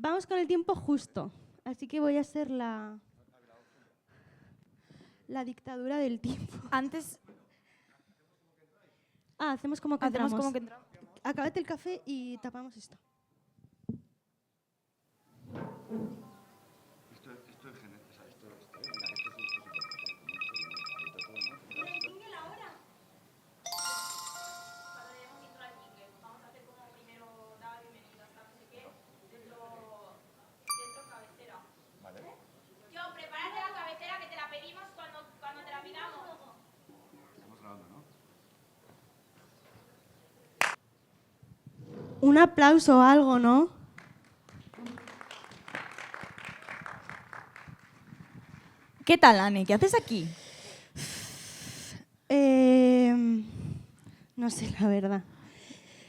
Vamos con el tiempo justo, así que voy a ser la dictadura del tiempo. Antes Hacemos como que hacemos entramos. como que entramos. Acábate el café y tapamos esto. Un aplauso o algo, ¿no? ¿Qué tal, Anne? ¿Qué haces aquí? No sé, la verdad.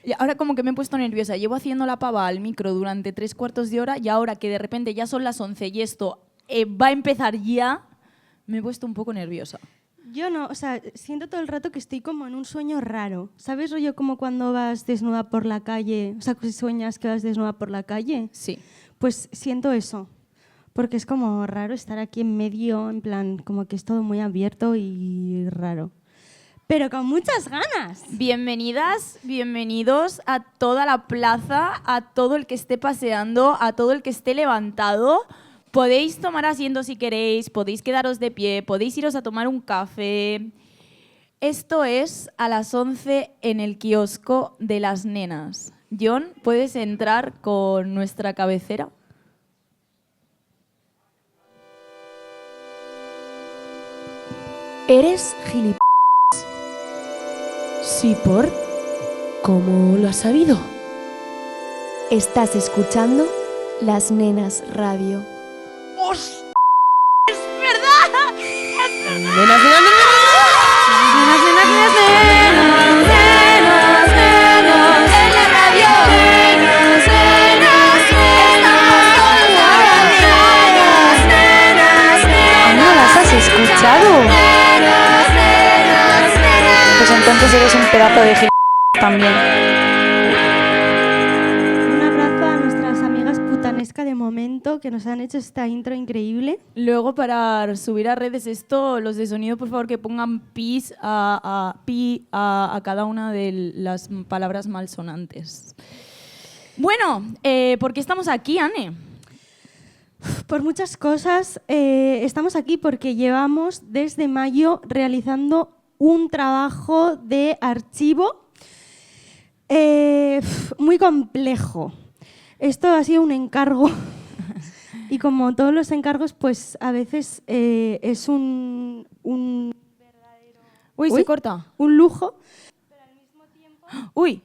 Y ahora como que me he puesto nerviosa. Llevo haciendo la pava al micro durante 3/4 de hora y ahora que de repente ya son las 11 y esto va a empezar ya, me he puesto un poco nerviosa. Yo no, o sea, siento todo el rato que estoy como en un sueño raro. ¿Sabes, rollo, como cuando vas desnuda por la calle? O sea, que sueñas que vas desnuda por la calle. Sí. Pues siento eso. Porque es como raro estar aquí en medio, en plan, como que es todo muy abierto y raro. Pero con muchas ganas. Bienvenidas, bienvenidos a toda la plaza, a todo el que esté paseando, a todo el que esté levantado. Podéis tomar asiento si queréis, podéis quedaros de pie, podéis iros a tomar un café. Esto es a las 11 en el kiosco de las nenas. John, ¿puedes entrar con nuestra cabecera? ¿Eres gilipollas? Sí, ¿por? ¿Cómo lo has sabido? Estás escuchando Las Nenas Radio. ¡Os! ¡Es verdad! ¡Nenas, En la radio. ¿No las has escuchado? Pues entonces eres un pedazo de gilipollas también. Un abrazo a nuestras amigas putanesca de momento que nos han hecho esta intro increíble. Luego, para subir a redes esto, los de sonido, por favor, que pongan pis a cada una de las palabras malsonantes. Bueno, ¿por qué estamos aquí, Anne? Por muchas cosas, estamos aquí porque llevamos desde mayo realizando un trabajo de archivo muy complejo. Esto ha sido un encargo y como todos los encargos, pues a veces es un verdadero... Uy, se corta. Un lujo. Uy.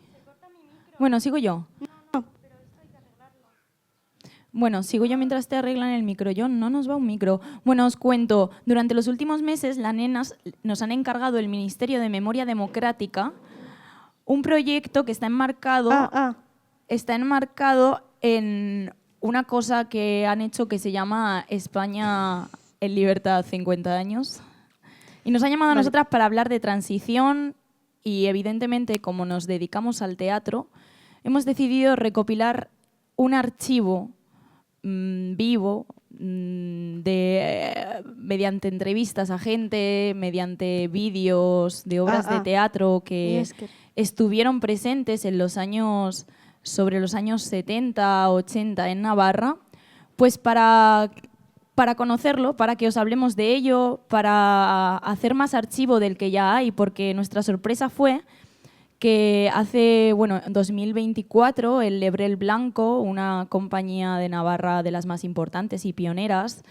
Bueno, sigo yo. Bueno, sigo yo mientras te arreglan el micro. Yo no nos va un micro. Bueno, os cuento. Durante los últimos meses, las nenas nos han encargado el Ministerio de Memoria Democrática un proyecto que está enmarcado en una cosa que han hecho que se llama España en libertad 50 años. Y nos han llamado a nosotras para hablar de transición y, evidentemente, como nos dedicamos al teatro, hemos decidido recopilar un archivo vivo mediante entrevistas a gente, mediante vídeos de obras de teatro que estuvieron presentes en sobre los años 70, 80 en Navarra, pues para conocerlo, para que os hablemos de ello, para hacer más archivo del que ya hay, porque nuestra sorpresa fue que en 2024, el Lebrel Blanco, una compañía de Navarra de las más importantes y pioneras,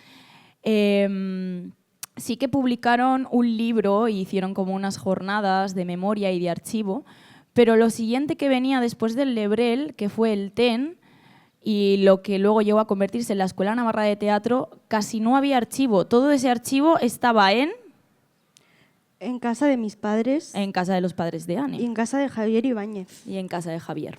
sí que publicaron un libro y hicieron como unas jornadas de memoria y de archivo, pero lo siguiente que venía después del Lebrel, que fue el TEN, y lo que luego llegó a convertirse en la Escuela Navarra de Teatro, casi no había archivo. Todo ese archivo estaba en casa de mis padres. En casa de los padres de Anne. Y en casa de Javier Ibáñez. Y en casa de Javier.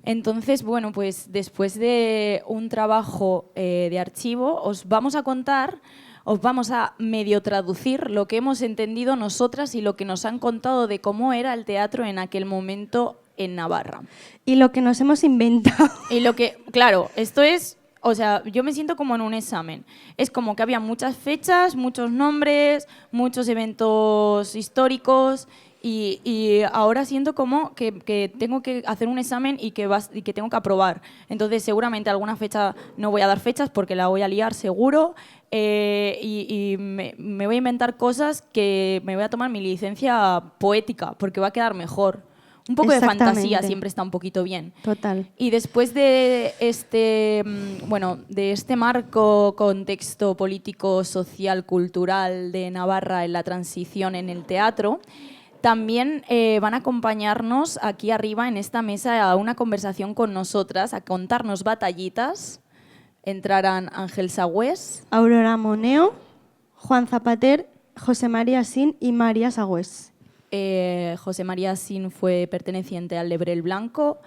Entonces, bueno, pues después de un trabajo de archivo, os vamos a medio traducir lo que hemos entendido nosotras y lo que nos han contado de cómo era el teatro en aquel momento en Navarra. Y lo que nos hemos inventado. Y lo que, claro, esto es, o sea, yo me siento como en un examen. Es como que había muchas fechas, muchos nombres, muchos eventos históricos y ahora siento como que tengo que hacer un examen y que tengo que aprobar. Entonces seguramente alguna fecha no voy a dar fechas porque la voy a liar seguro y me voy a inventar cosas que me voy a tomar mi licencia poética porque va a quedar mejor. Un poco de fantasía siempre está un poquito bien. Total. Y después de este marco, contexto político, social, cultural de Navarra en la transición en el teatro, también van a acompañarnos aquí arriba en esta mesa a una conversación con nosotras, a contarnos batallitas. Entrarán Ángel Sagüés, Aurora Moneo, Juan Zapater, José María Sin y María Sagüés. José María Sin fue perteneciente al Lebrel Blanco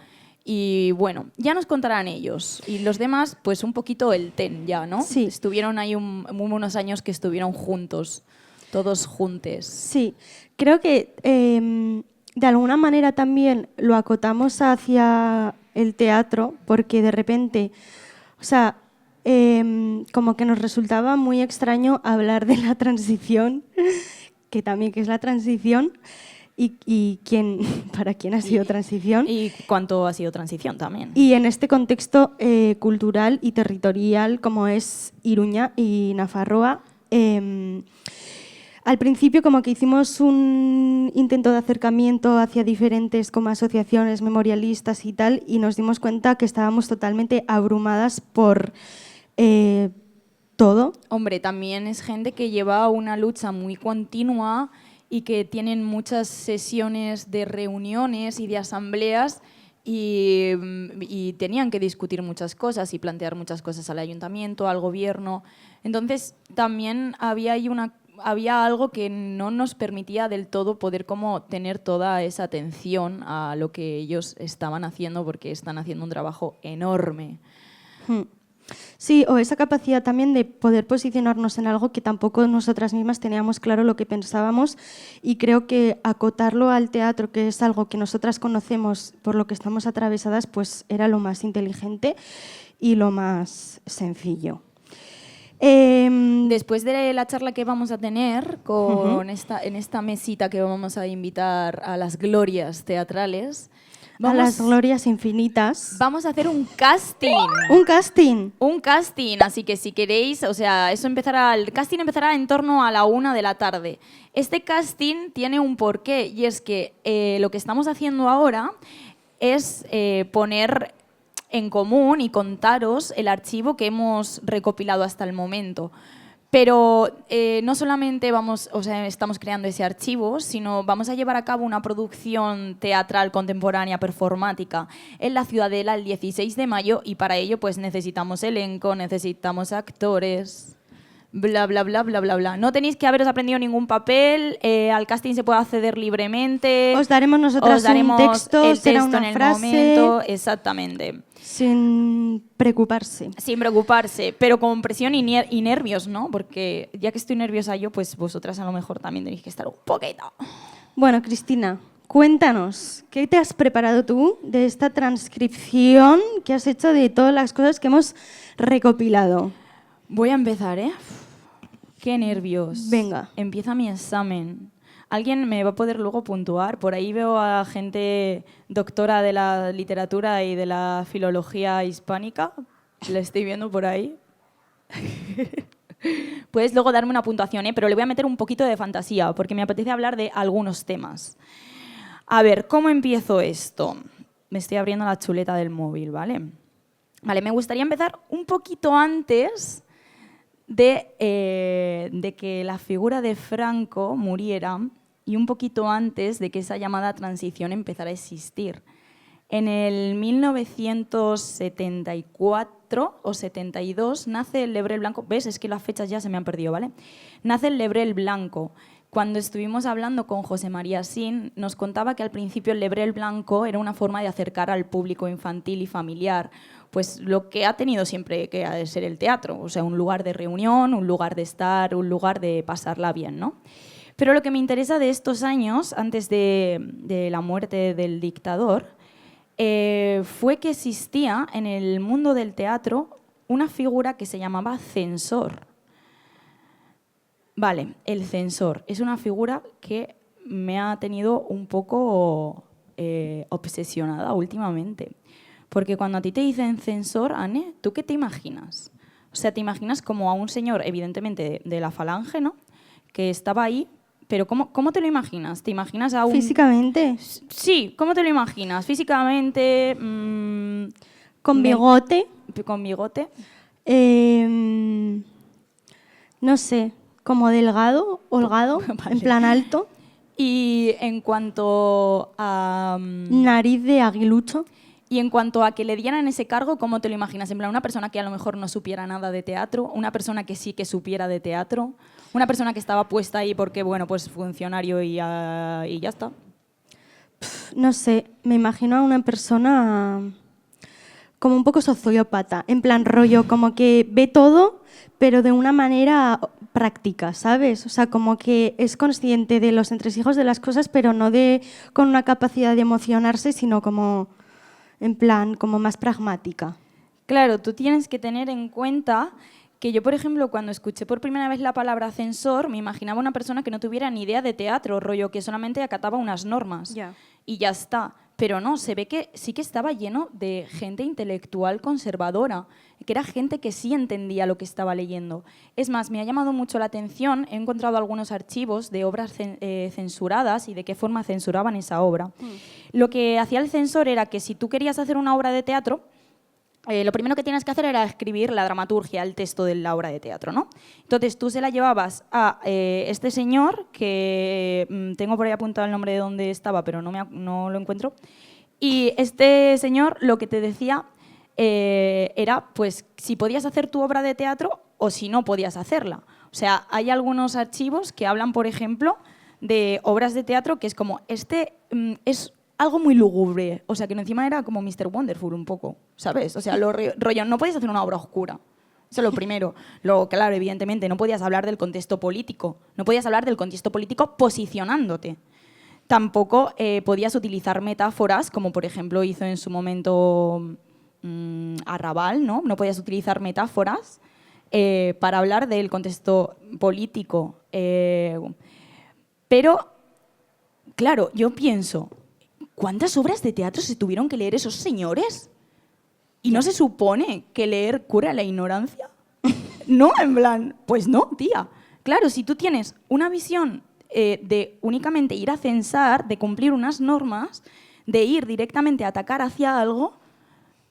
y bueno, ya nos contarán ellos. Y los demás, pues un poquito el TEN ya, ¿no? Sí. Estuvieron ahí unos años que estuvieron juntos, todos juntes. Sí, creo que de alguna manera también lo acotamos hacia el teatro porque de repente, o sea, como que nos resultaba muy extraño hablar de la transición, que también que es la transición y para quién ha sido transición. Y cuánto ha sido transición también. Y en este contexto cultural y territorial como es Iruña y Nafarroa, al principio como que hicimos un intento de acercamiento hacia diferentes como asociaciones memorialistas y tal y nos dimos cuenta que estábamos totalmente abrumadas por todo. Hombre, también es gente que lleva una lucha muy continua y que tienen muchas sesiones de reuniones y de asambleas y tenían que discutir muchas cosas y plantear muchas cosas al ayuntamiento, al gobierno. Entonces también había algo que no nos permitía del todo poder como tener toda esa atención a lo que ellos estaban haciendo porque están haciendo un trabajo enorme. Sí, o esa capacidad también de poder posicionarnos en algo que tampoco nosotras mismas teníamos claro lo que pensábamos y creo que acotarlo al teatro, que es algo que nosotras conocemos por lo que estamos atravesadas, pues era lo más inteligente y lo más sencillo. Después de la charla que vamos a tener en esta mesita que vamos a invitar a las glorias teatrales, a las glorias infinitas. Vamos a hacer un casting. ¿Un casting? Un casting, así que si queréis, o sea, el casting empezará en torno a la 1 de la tarde. Este casting tiene un porqué y es que lo que estamos haciendo ahora es poner en común y contaros el archivo que hemos recopilado hasta el momento. Pero no solamente estamos creando ese archivo, sino vamos a llevar a cabo una producción teatral contemporánea performática en la Ciudadela el 16 de mayo y para ello pues necesitamos elenco, necesitamos actores, bla, bla, bla, bla, bla, bla. No tenéis que haberos aprendido ningún papel, al casting se puede acceder libremente. Os daremos nosotras un texto, será una frase. Momento, exactamente. Sin preocuparse. Sin preocuparse, pero con presión y nervios, ¿no? Porque ya que estoy nerviosa yo, pues vosotras a lo mejor también tenéis que estar un poquito. Bueno, Cristina, cuéntanos, ¿qué te has preparado tú de esta transcripción que has hecho de todas las cosas que hemos recopilado? Voy a empezar, ¿eh? Qué nervios. Venga. Empieza mi examen. ¿Alguien me va a poder luego puntuar? Por ahí veo a gente doctora de la literatura y de la filología hispánica. La estoy viendo por ahí. Puedes luego darme una puntuación, pero le voy a meter un poquito de fantasía porque me apetece hablar de algunos temas. A ver, ¿cómo empiezo esto? Me estoy abriendo la chuleta del móvil, ¿vale? Vale, me gustaría empezar un poquito antes de que la figura de Franco muriera y un poquito antes de que esa llamada transición empezara a existir. En el 1974 o 72 nace el Lebrel Blanco. ¿Ves? Es que las fechas ya se me han perdido, ¿vale? Nace el Lebrel Blanco. Cuando estuvimos hablando con José María Sin, nos contaba que al principio el Lebrel Blanco era una forma de acercar al público infantil y familiar pues lo que ha tenido siempre que ha de ser el teatro, o sea, un lugar de reunión, un lugar de estar, un lugar de pasarla bien, ¿no? Pero lo que me interesa de estos años, antes de la muerte del dictador, fue que existía en el mundo del teatro una figura que se llamaba censor. Vale, el censor es una figura que me ha tenido un poco obsesionada últimamente. Porque cuando a ti te dicen censor, Anne, ¿tú qué te imaginas? O sea, te imaginas como a un señor, evidentemente de la falange, ¿no?, que estaba ahí, pero ¿cómo te lo imaginas? ¿Te imaginas a un...? ¿Físicamente? Sí, ¿cómo te lo imaginas? ¿Físicamente? ¿Con bigote? ¿Con bigote? No sé, como delgado, holgado, Vale. En plan alto. Y en cuanto a... Nariz de aguilucho. Y en cuanto a que le dieran ese cargo, ¿cómo te lo imaginas? En plan, una persona que a lo mejor no supiera nada de teatro, una persona que sí que supiera de teatro, una persona que estaba puesta ahí porque, bueno, pues funcionario y ya está. No sé, me imagino a una persona como un poco sociópata, en plan rollo, como que ve todo, pero de una manera práctica, ¿sabes? O sea, como que es consciente de los entresijos de las cosas, pero no con una capacidad de emocionarse, sino como, en plan, como más pragmática. Claro, tú tienes que tener en cuenta que yo, por ejemplo, cuando escuché por primera vez la palabra censor, me imaginaba una persona que no tuviera ni idea de teatro, rollo, que solamente acataba unas normas y ya está. Pero no, se ve que sí que estaba lleno de gente intelectual conservadora, que era gente que sí entendía lo que estaba leyendo. Es más, me ha llamado mucho la atención, he encontrado algunos archivos de obras censuradas y de qué forma censuraban esa obra. Lo que hacía el censor era que si tú querías hacer una obra de teatro, lo primero que tienes que hacer era escribir la dramaturgia, el texto de la obra de teatro, ¿no? Entonces tú se la llevabas a este señor, que tengo por ahí apuntado el nombre de dónde estaba, pero no lo encuentro. Y este señor lo que te decía era pues si podías hacer tu obra de teatro o si no podías hacerla. O sea, hay algunos archivos que hablan, por ejemplo, de obras de teatro que es como, es algo muy lúgubre, o sea, que encima era como Mr. Wonderful un poco, ¿sabes? O sea, rollo, no podías hacer una obra oscura, eso es lo primero. Luego, claro, evidentemente, no podías hablar del contexto político, no podías hablar del contexto político posicionándote. Tampoco podías utilizar metáforas, como por ejemplo hizo en su momento Arrabal, ¿no? No podías utilizar metáforas para hablar del contexto político. Pero, claro, yo pienso, ¿cuántas obras de teatro se tuvieron que leer esos señores? ¿Y no se supone que leer cura la ignorancia? No, en plan, pues no, tía. Claro, si tú tienes una visión de únicamente ir a censar, de cumplir unas normas, de ir directamente a atacar hacia algo,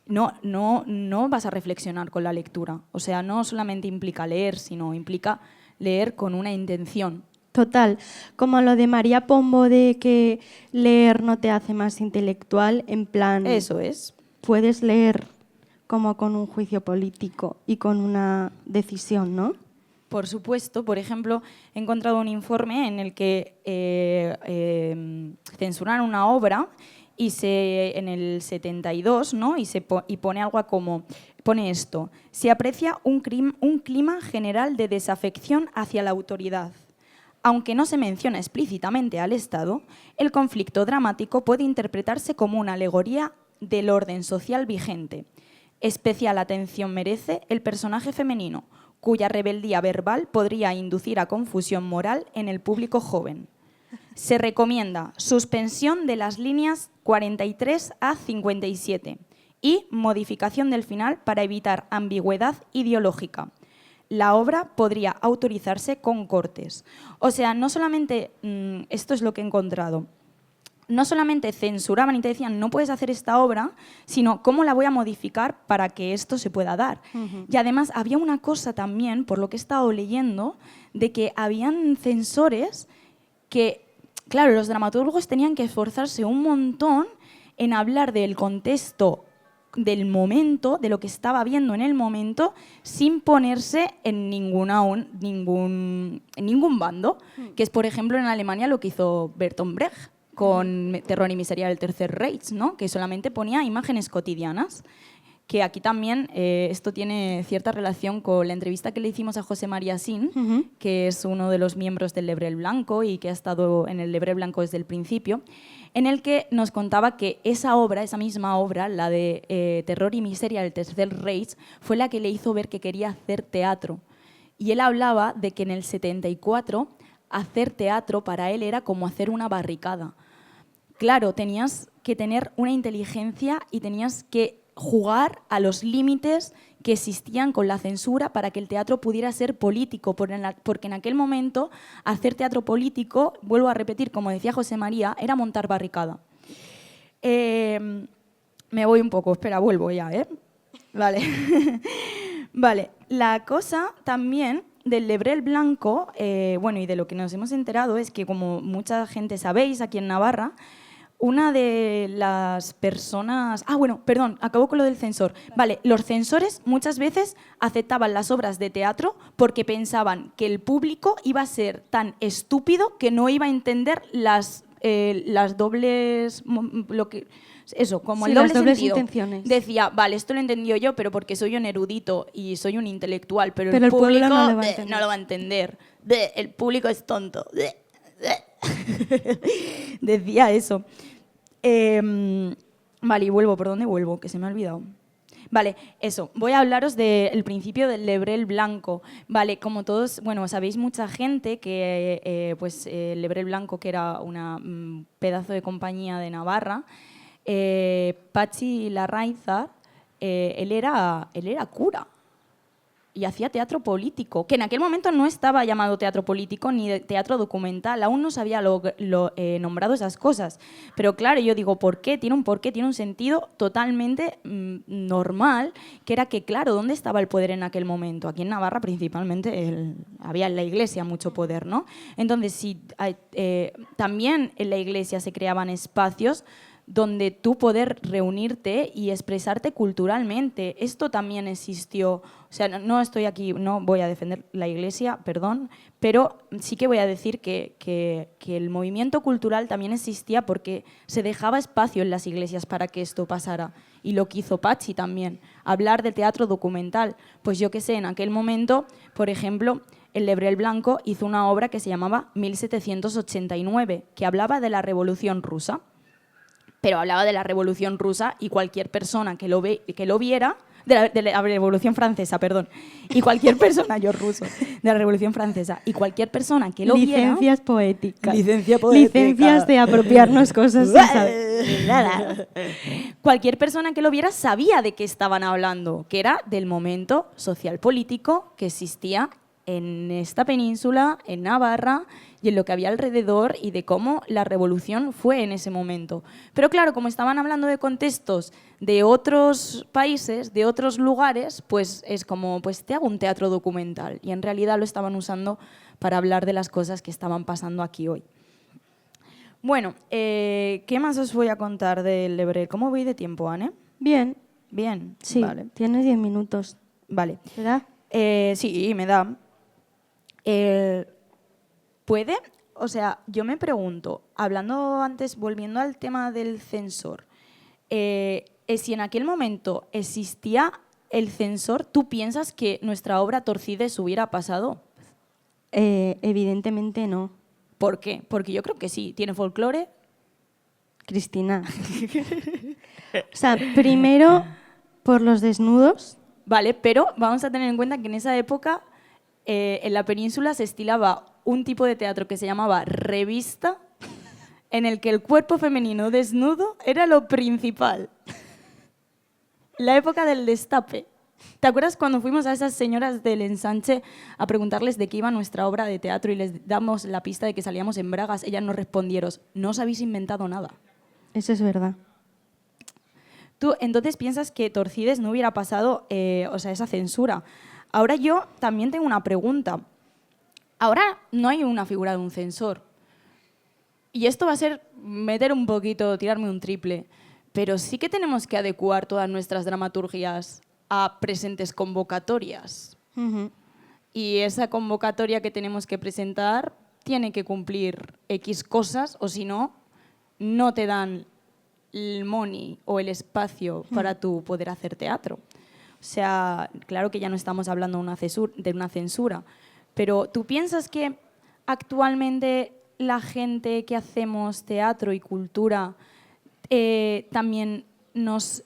no vas a reflexionar con la lectura. O sea, no solamente implica leer, sino implica leer con una intención. Total, como lo de María Pombo de que leer no te hace más intelectual, en plan... Eso es. Puedes leer como con un juicio político y con una decisión, ¿no? Por supuesto. Por ejemplo, he encontrado un informe en el que censuraron una obra y en el 72, ¿no? y pone algo como... Pone esto: se aprecia un clima general de desafección hacia la autoridad. Aunque no se menciona explícitamente al Estado, el conflicto dramático puede interpretarse como una alegoría del orden social vigente. Especial atención merece el personaje femenino, cuya rebeldía verbal podría inducir a confusión moral en el público joven. Se recomienda suspensión de las líneas 43 a 57 y modificación del final para evitar ambigüedad ideológica. La obra podría autorizarse con cortes. O sea, no solamente, esto es lo que he encontrado, no solamente censuraban y te decían no puedes hacer esta obra, sino cómo la voy a modificar para que esto se pueda dar. Y además había una cosa también, por lo que he estado leyendo, de que habían censores que, claro, los dramaturgos tenían que esforzarse un montón en hablar del contexto del momento, de lo que estaba viendo en el momento, sin ponerse en ningún bando, que es, por ejemplo, en Alemania lo que hizo Bertolt Brecht con Terror y Miseria del Tercer Reich, ¿no? Que solamente ponía imágenes cotidianas, que aquí también esto tiene cierta relación con la entrevista que le hicimos a José María Sin, que es uno de los miembros del Lebrel Blanco y que ha estado en el Lebrel Blanco desde el principio. en el que nos contaba que esa obra, esa misma obra, la de Terror y Miseria del Tercer Reich, fue la que le hizo ver que quería hacer teatro. Y él hablaba de que en el 74 hacer teatro para él era como hacer una barricada. Claro, tenías que tener una inteligencia y tenías que jugar a los límites que existían con la censura para que el teatro pudiera ser político, porque en aquel momento hacer teatro político, vuelvo a repetir, como decía José María, era montar barricada. Me voy un poco, espera, vuelvo ya, Vale. Vale, la cosa también del Lebrel Blanco, bueno, y de lo que nos hemos enterado es que, como mucha gente sabéis, aquí en Navarra, una de las personas... bueno, perdón, acabo con lo del censor. Vale, los censores muchas veces aceptaban las obras de teatro porque pensaban que el público iba a ser tan estúpido que no iba a entender las dobles... Eso, como sí, el doble las dobles sentido. intenciones. Decía, vale, esto lo he entendido yo, pero porque soy un erudito y soy un intelectual, pero el público pueblo no lo va a entender. El público es tonto. Decía eso. Vale, y vuelvo. ¿Por dónde vuelvo? Que se me ha olvidado. Vale, eso. Voy a hablaros del principio del Lebrel Blanco. Vale, como todos, bueno, sabéis mucha gente que el Lebrel Blanco, que era un pedazo de compañía de Navarra, Patxi Larraizar, él era cura y hacía teatro político, que en aquel momento no estaba llamado teatro político ni teatro documental, aún no se había nombrado esas cosas. Pero claro, yo digo, ¿por qué? Tiene un sentido totalmente normal, que era que, claro, ¿dónde estaba el poder en aquel momento? Aquí en Navarra principalmente había en la Iglesia mucho poder, ¿no? Entonces, también en la Iglesia se creaban espacios donde tú poder reunirte y expresarte culturalmente. Esto también existió. O sea, no estoy aquí, no voy a defender la Iglesia, perdón, pero sí que voy a decir que el movimiento cultural también existía porque se dejaba espacio en las iglesias para que esto pasara. Y lo que hizo Patxi también, hablar de teatro documental. Pues yo qué sé, en aquel momento, por ejemplo, el Lebrel Blanco hizo una obra que se llamaba 1789, que hablaba de la Revolución Rusa. Pero hablaba de la Revolución Rusa y cualquier persona que lo viera, de la Revolución Francesa, perdón, y cualquier persona, yo ruso, de la Revolución Francesa, y cualquier persona que lo viera... Licencias poéticas. Licencia poética. Licencias de apropiarnos cosas sin saber. Nada. Cualquier persona que lo viera sabía de qué estaban hablando, que era del momento social político que existía en esta península, en Navarra, y en lo que había alrededor y de cómo la revolución fue en ese momento. Pero claro, como estaban hablando de contextos de otros países, de otros lugares, pues es como, pues te hago un teatro documental. Y en realidad lo estaban usando para hablar de las cosas que estaban pasando aquí hoy. Bueno, ¿qué más os voy a contar del Lebrel? ¿Cómo voy de tiempo, Anne? Bien. Bien, Sí, vale. Tienes 10 minutos. Vale. ¿Te da? Sí, me da. ¿Puede? O sea, yo me pregunto, hablando antes, volviendo al tema del censor, si en aquel momento existía el censor, ¿tú piensas que nuestra obra Torcides hubiera pasado? Evidentemente no. ¿Por qué? Porque yo creo que sí. ¿Tiene folclore? Cristina. O sea, primero por los desnudos. Vale, pero vamos a tener en cuenta que en esa época en la península se estilaba un tipo de teatro que se llamaba revista, en el que el cuerpo femenino desnudo era lo principal. La época del destape. ¿Te acuerdas cuando fuimos a esas señoras del ensanche a preguntarles de qué iba nuestra obra de teatro y les damos la pista de que salíamos en bragas? Ellas nos respondieron, no os habéis inventado nada. Eso es verdad. ¿Tú entonces piensas que Torcides no hubiera pasado esa censura? Ahora yo también tengo una pregunta. Ahora no hay una figura de un censor. Y esto va a ser meter un poquito, tirarme un triple. Pero sí que tenemos que adecuar todas nuestras dramaturgias a presentes convocatorias. Uh-huh. Y esa convocatoria que tenemos que presentar tiene que cumplir X cosas, o si no, no te dan el money o el espacio para tú poder hacer teatro. O sea, claro que ya no estamos hablando de una censura, pero ¿tú piensas que actualmente la gente que hacemos teatro y cultura también nos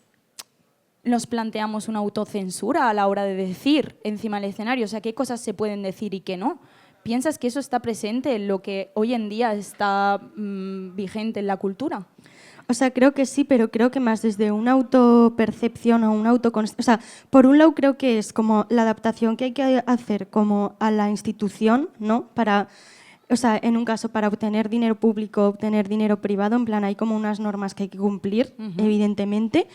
planteamos una autocensura a la hora de decir encima del escenario? O sea, ¿qué cosas se pueden decir y qué no? ¿Piensas que eso está presente en lo que hoy en día está vigente en la cultura? O sea, creo que sí, pero creo que más desde una autopercepción o una autoconcepción. O sea, por un lado creo que es como la adaptación que hay que hacer como a la institución, ¿no? Para, o sea, en un caso para obtener dinero público, obtener dinero privado, en plan hay como unas normas que hay que cumplir, evidentemente,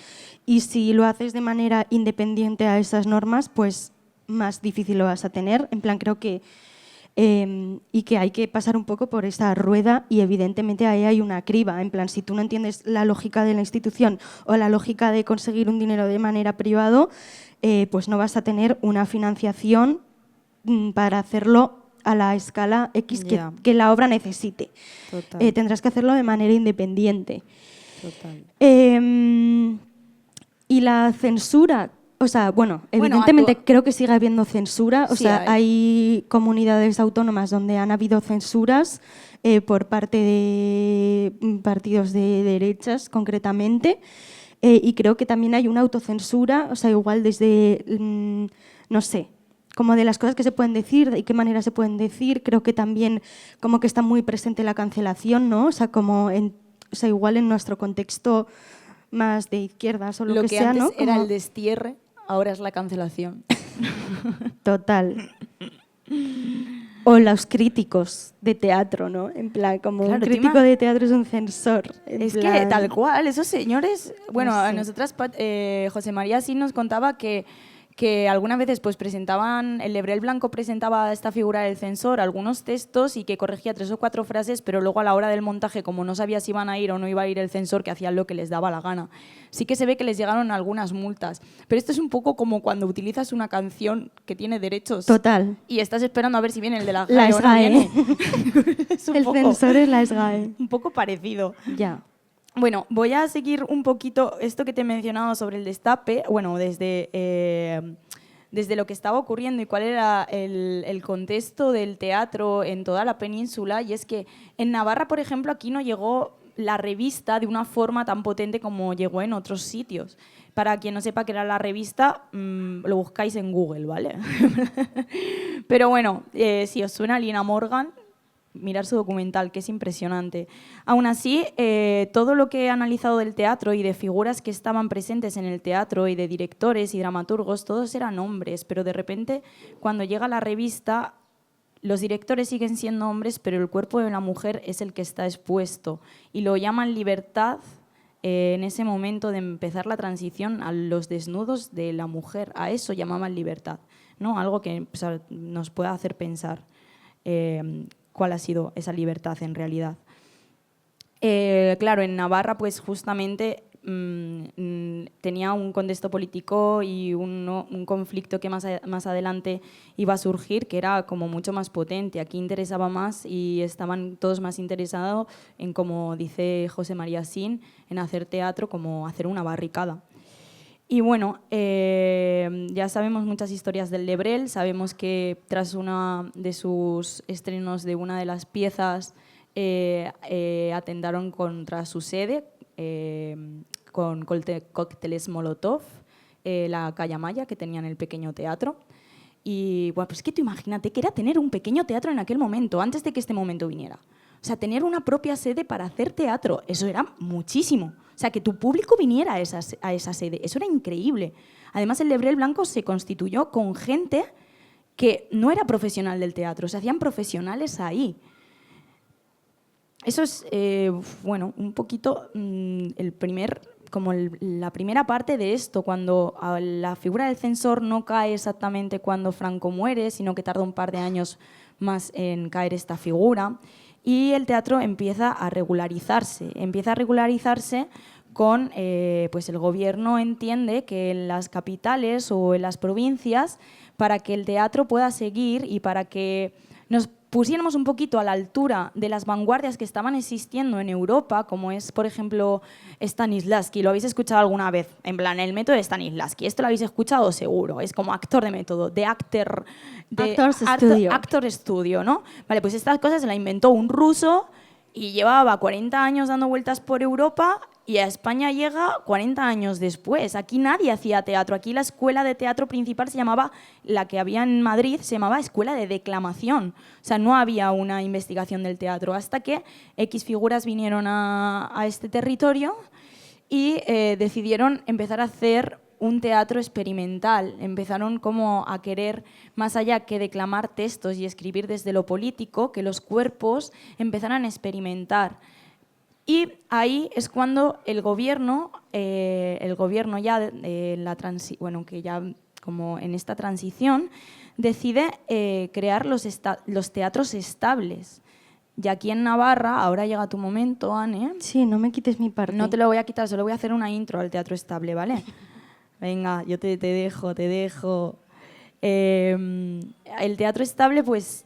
y si lo haces de manera independiente a esas normas, pues más difícil lo vas a tener. En plan, creo que y que hay que pasar un poco por esa rueda y evidentemente ahí hay una criba, en plan, si tú no entiendes la lógica de la institución o la lógica de conseguir un dinero de manera privada, pues no vas a tener una financiación para hacerlo a la escala X que la obra necesite. Tendrás que hacerlo de manera independiente. Total. Y la censura, o sea, bueno, evidentemente creo que sigue habiendo censura. O sea, hay comunidades autónomas donde han habido censuras por parte de partidos de derechas, concretamente. Y creo que también hay una autocensura, o sea, igual desde, no sé, como de las cosas que se pueden decir, de qué manera se pueden decir. Creo que también como que está muy presente la cancelación, ¿no? O sea, como o sea, igual en nuestro contexto más de izquierdas o lo que sea, antes ¿no? Era el destierre, ahora es la cancelación. Total. O los críticos de teatro, ¿no? En plan, como un crítico de teatro es un censor. Es que tal cual, esos señores... Bueno, a nosotras, José María sí nos contaba que algunas veces pues presentaban, el Lebrel Blanco presentaba esta figura del censor, algunos textos y que corregía 3 o 4 frases, pero luego a la hora del montaje, como no sabía si iban a ir o no iba a ir el censor, que hacían lo que les daba la gana. Sí que se ve que les llegaron algunas multas, pero esto es un poco como cuando utilizas una canción que tiene derechos. Total. Y estás esperando a ver si viene el de la SGAE. o no viene. El censor es la SGAE. Un poco parecido. Ya. Bueno, voy a seguir un poquito esto que te he mencionado sobre el destape, bueno, desde lo que estaba ocurriendo y cuál era el contexto del teatro en toda la península, y es que en Navarra, por ejemplo, aquí no llegó la revista de una forma tan potente como llegó en otros sitios. Para quien no sepa qué era la revista, lo buscáis en Google, ¿vale? Pero bueno, si os suena Lina Morgan, mirar su documental, que es impresionante. Aún así, todo lo que he analizado del teatro y de figuras que estaban presentes en el teatro y de directores y dramaturgos, todos eran hombres, pero de repente, cuando llega la revista, los directores siguen siendo hombres, pero el cuerpo de la mujer es el que está expuesto. Y lo llaman libertad en ese momento de empezar la transición a los desnudos de la mujer. A eso llamaban libertad, ¿no? Algo que nos puede hacer pensar cuál ha sido esa libertad en realidad. Claro, en Navarra pues justamente tenía un contexto político y un conflicto que más adelante iba a surgir, que era como mucho más potente. Aquí interesaba más y estaban todos más interesados en, como dice José María Sin, en hacer teatro, como hacer una barricada. Y bueno, ya sabemos muchas historias del Lebrel, sabemos que tras uno de sus estrenos de una de las piezas atentaron contra su sede con cócteles Molotov, la Calla Maya que tenían el pequeño teatro. Y bueno, pues es que tú imagínate que era tener un pequeño teatro en aquel momento, antes de que este momento viniera. O sea, tener una propia sede para hacer teatro, eso era muchísimo. O sea, que tu público viniera a esa sede, eso era increíble. Además, el Lebrel Blanco se constituyó con gente que no era profesional del teatro, se hacían profesionales ahí. Eso es, bueno, un poquito la primera parte de esto, cuando la figura del censor no cae exactamente cuando Franco muere, sino que tarda un par de años más en caer esta figura. Y el teatro empieza a regularizarse con, pues el gobierno entiende que en las capitales o en las provincias, para que el teatro pueda seguir y para que nos pusiéramos un poquito a la altura de las vanguardias que estaban existiendo en Europa, como es, por ejemplo, Stanislavski. ¿Lo habéis escuchado alguna vez? En plan, el método de Stanislavski. Esto lo habéis escuchado seguro. Es como actor de método, de actor studio, ¿no? Vale, pues estas cosas se las inventó un ruso y llevaba 40 años dando vueltas por Europa. Y a España llega 40 años después. Aquí nadie hacía teatro. Aquí la escuela de teatro principal se llamaba, la que había en Madrid, se llamaba Escuela de Declamación. O sea, no había una investigación del teatro hasta que X figuras vinieron a este territorio y decidieron empezar a hacer un teatro experimental. Empezaron como a querer, más allá que declamar textos y escribir desde lo político, que los cuerpos empezaran a experimentar. Y ahí es cuando el gobierno ya, que ya como en esta transición, decide crear los teatros estables. Y aquí en Navarra, ahora llega tu momento, Anne. Sí, no me quites mi parte. No te lo voy a quitar, solo voy a hacer una intro al teatro estable, ¿vale? Venga, yo te dejo. El teatro estable, pues,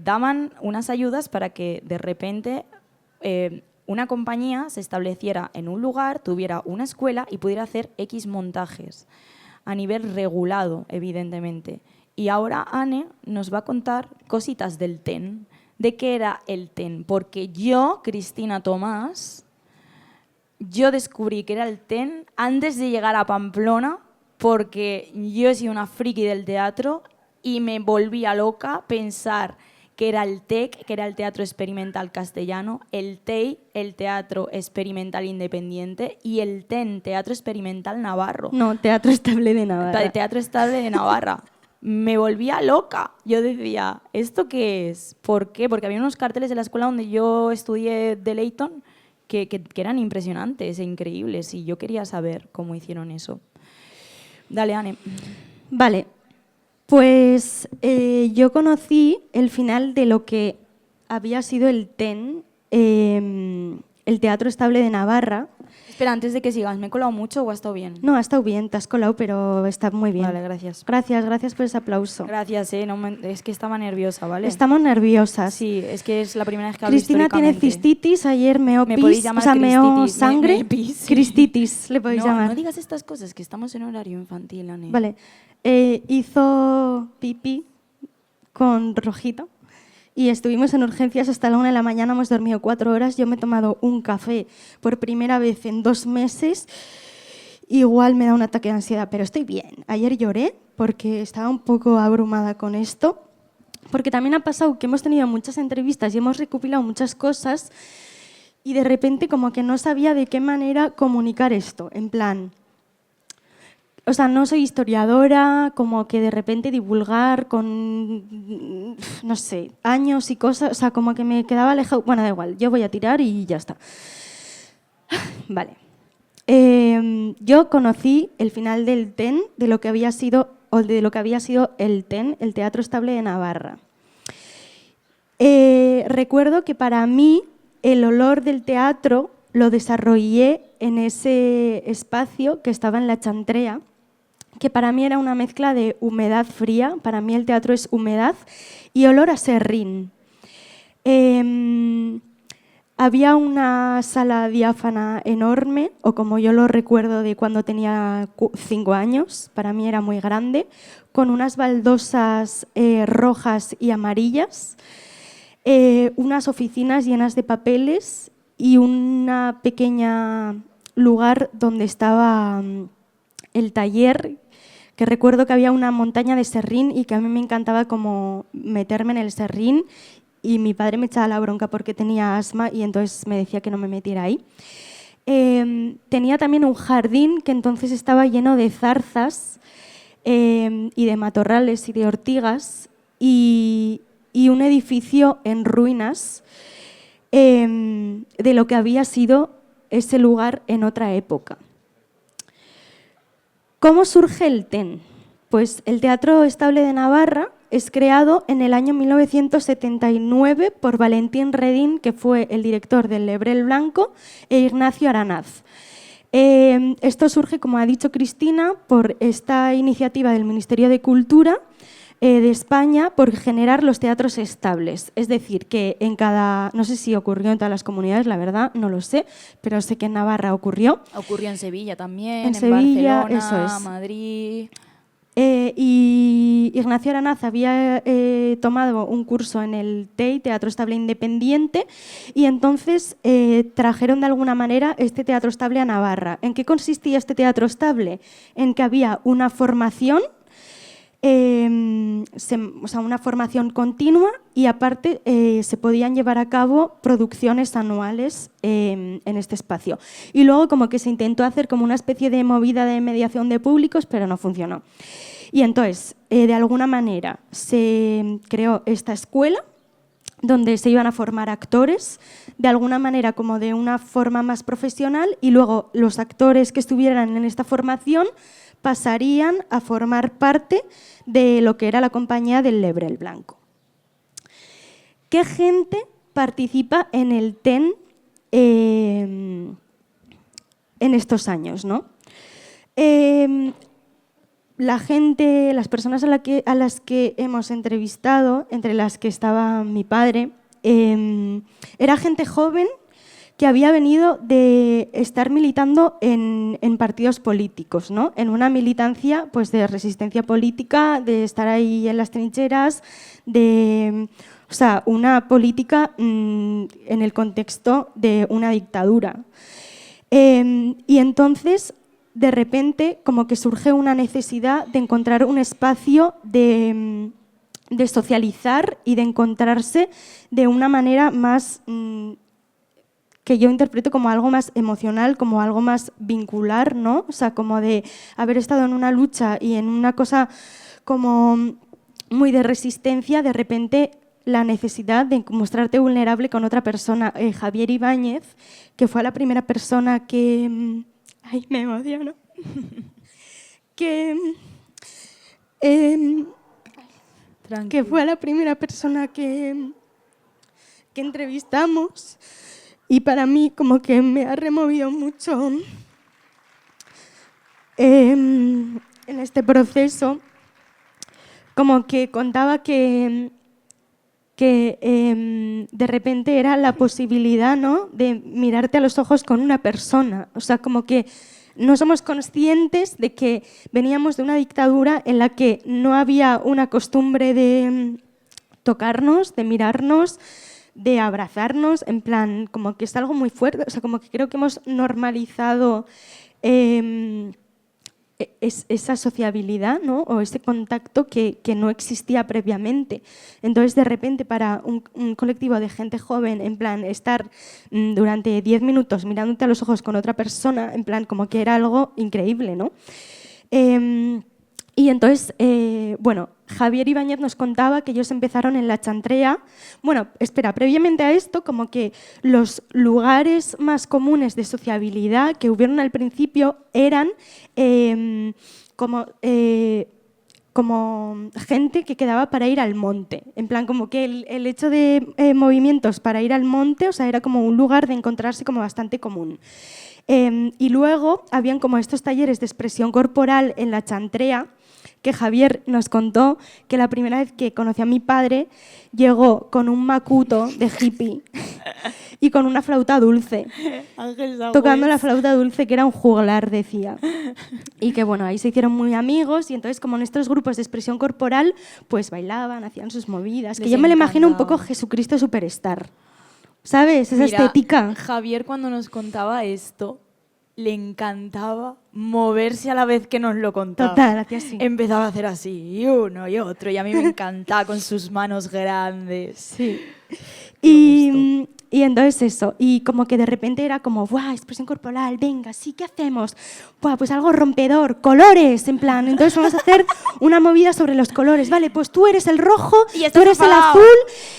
daban unas ayudas para que de repente una compañía se estableciera en un lugar, tuviera una escuela y pudiera hacer X montajes a nivel regulado, evidentemente. Y ahora Anne nos va a contar cositas del TEN. ¿De qué era el TEN? Porque yo, Cristina Tomás, yo descubrí que era el TEN antes de llegar a Pamplona, porque yo he sido una friki del teatro y me volvía loca pensar que era el TEC, que era el Teatro Experimental Castellano, el TEI, el Teatro Experimental Independiente, y el TEN, Teatro Experimental Navarro. No, Teatro Estable de Navarra. Teatro Estable de Navarra. Me volvía loca. Yo decía, ¿esto qué es? ¿Por qué? Porque había unos carteles de la escuela donde yo estudié de Leyton que eran impresionantes e increíbles, y yo quería saber cómo hicieron eso. Dale, Anne. Vale. Pues yo conocí el final de lo que había sido el TEN, el Teatro Estable de Navarra. Espera, antes de que sigas, ¿me he colado mucho o ha estado bien? No, ha estado bien, te has colado, pero está muy bien. Vale, gracias. Gracias por ese aplauso. Gracias, es que estaba nerviosa, ¿vale? Estamos nerviosas. Sí, es que es la primera vez que hablo Cristina tiene cistitis, ayer meó sangre. Cristitis, le podéis llamar. No digas estas cosas, que estamos en horario infantil, Anne. Vale. Hizo pipí con rojito y estuvimos en urgencias hasta la 1 de la mañana, hemos dormido 4 horas, yo me he tomado un café por primera vez en 2 meses, igual me da un ataque de ansiedad, pero estoy bien. Ayer lloré porque estaba un poco abrumada con esto, porque también ha pasado que hemos tenido muchas entrevistas y hemos recopilado muchas cosas y de repente como que no sabía de qué manera comunicar esto, en plan... O sea, no soy historiadora, como que de repente divulgar con, no sé, años y cosas, o sea, como que me quedaba alejado. Bueno, da igual, yo voy a tirar y ya está. Vale. Yo conocí el final del TEN, de lo que había sido el TEN, el Teatro Estable de Navarra. Recuerdo que para mí el olor del teatro lo desarrollé en ese espacio que estaba en la Chantrea, que para mí era una mezcla de humedad fría, para mí el teatro es humedad, y olor a serrín. Había una sala diáfana enorme, o como yo lo recuerdo de cuando tenía 5 años, para mí era muy grande, con unas baldosas rojas y amarillas, unas oficinas llenas de papeles y una pequeña lugar donde estaba el taller, que recuerdo que había una montaña de serrín y que a mí me encantaba como meterme en el serrín, y mi padre me echaba la bronca porque tenía asma y entonces me decía que no me metiera ahí. Tenía también un jardín que entonces estaba lleno de zarzas y de matorrales y de ortigas, y un edificio en ruinas de lo que había sido ese lugar en otra época. ¿Cómo surge el TEN? Pues el Teatro Estable de Navarra es creado en el año 1979 por Valentín Redín, que fue el director del Lebrel Blanco, e Ignacio Aranaz. Esto surge, como ha dicho Cristina, por esta iniciativa del Ministerio de Cultura, de España por generar los teatros estables. Es decir, que en cada, no sé si ocurrió en todas las comunidades, la verdad, no lo sé, pero sé que en Navarra ocurrió. Ocurrió en Sevilla también, en Sevilla, Barcelona, eso es. Madrid. Y Ignacio Aranaz había tomado un curso en el TEI, Teatro Estable Independiente, y entonces trajeron de alguna manera este teatro estable a Navarra. ¿En qué consistía este teatro estable? En que había una formación, una formación continua, y aparte se podían llevar a cabo producciones anuales en este espacio. Y luego como que se intentó hacer como una especie de movida de mediación de públicos, pero no funcionó. Y entonces, de alguna manera, se creó esta escuela donde se iban a formar actores, de alguna manera como de una forma más profesional, y luego los actores que estuvieran en esta formación pasarían a formar parte de lo que era la compañía del Lebrel Blanco. ¿Qué gente participa en el TEN en estos años, ¿no? La gente, las personas a las que hemos entrevistado, entre las que estaba mi padre, era gente joven que había venido de estar militando en partidos políticos, ¿no? En una militancia pues, de resistencia política, de estar ahí en las trincheras, o sea, una política en el contexto de una dictadura. Y entonces, de repente, como que surge una necesidad de encontrar un espacio de socializar y de encontrarse de una manera más, que yo interpreto como algo más emocional, como algo más vincular, ¿no? O sea, como de haber estado en una lucha y en una cosa como muy de resistencia, de repente la necesidad de mostrarte vulnerable con otra persona. Javier Ibáñez, que fue la primera persona que... Ay, me emociono. que fue la primera persona que entrevistamos, y para mí como que me ha removido mucho en este proceso. Como que contaba que de repente era la posibilidad, ¿no?, de mirarte a los ojos con una persona. O sea, como que no somos conscientes de que veníamos de una dictadura en la que no había una costumbre de tocarnos, de mirarnos, de abrazarnos, en plan, como que es algo muy fuerte. O sea, como que creo que hemos normalizado esa sociabilidad, ¿no?, o ese contacto que no existía previamente. Entonces, de repente, para un colectivo de gente joven, en plan, estar durante 10 minutos mirándote a los ojos con otra persona, en plan, como que era algo increíble, ¿no? Y entonces, bueno, Javier Ibáñez nos contaba que ellos empezaron en la Chantrea. Bueno, espera, previamente a esto, como que los lugares más comunes de sociabilidad que hubieron al principio eran como gente que quedaba para ir al monte. En plan, como que el hecho de movimientos para ir al monte, o sea, era como un lugar de encontrarse como bastante común. Y luego habían como estos talleres de expresión corporal en la Chantrea, que Javier nos contó que la primera vez que conoció a mi padre llegó con un macuto de hippie y con una flauta dulce, tocando la flauta dulce, que era un juglar, decía. Y que bueno, ahí se hicieron muy amigos, y entonces como en estos grupos de expresión corporal pues bailaban, hacían sus movidas, que yo me lo imagino un poco Jesucristo Superstar, ¿sabes? Esa estética. Javier, cuando nos contaba esto, le encantaba moverse a la vez que nos lo contaba. Total, hacía así. Empezaba a hacer así, y uno y otro, y a mí me encantaba con sus manos grandes. Sí. Y entonces eso, y como que de repente era como, ¡buah, expresión corporal, venga, sí, ¿qué hacemos? Buah, pues algo rompedor, colores, en plan, entonces vamos a hacer una movida sobre los colores, vale, pues tú eres el rojo, tú eres el azul,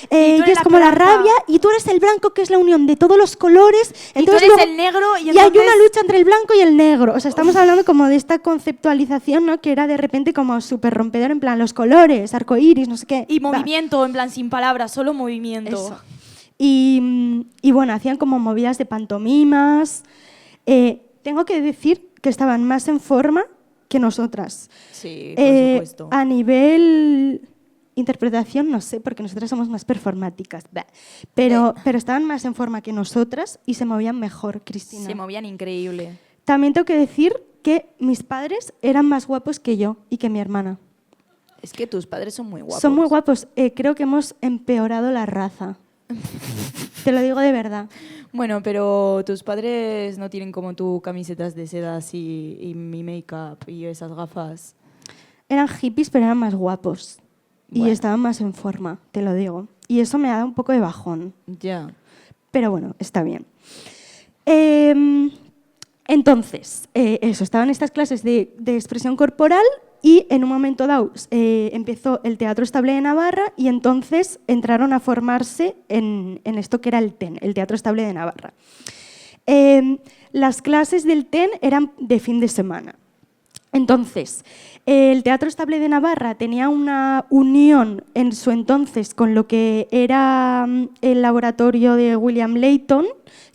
que es como la rabia, y tú eres el blanco, que es la unión de todos los colores, entonces y tú eres el negro, y hay una lucha entre el blanco y el negro. O sea, estamos hablando como de esta conceptualización, ¿no?, que era de repente como súper rompedor, en plan, los colores, arcoíris, no sé qué. Y movimiento, en plan, sin palabras, solo movimiento. Eso. Y bueno, hacían como movidas de pantomimas. Tengo que decir que estaban más en forma que nosotras. Sí, por supuesto. A nivel interpretación, no sé, porque nosotras somos más performáticas. Pero estaban más en forma que nosotras y se movían mejor, Cristina. Se movían increíble. También tengo que decir que mis padres eran más guapos que yo y que mi hermana. Es que tus padres son muy guapos. Son muy guapos. Creo que hemos empeorado la raza. Te lo digo de verdad. Bueno, pero tus padres no tienen como tú camisetas de seda así y mi make-up y esas gafas. Eran hippies, pero eran más guapos. Bueno. Y estaban más en forma, te lo digo. Y eso me ha dado un poco de bajón. Ya. Pero bueno, está bien. Entonces, eso, estaban estas clases de expresión corporal y en un momento dado empezó el Teatro Estable de Navarra y entonces entraron a formarse en esto que era el TEN, el Teatro Estable de Navarra. Las clases del TEN eran de fin de semana. Entonces, el Teatro Estable de Navarra tenía una unión en su entonces con lo que era el laboratorio de William Layton,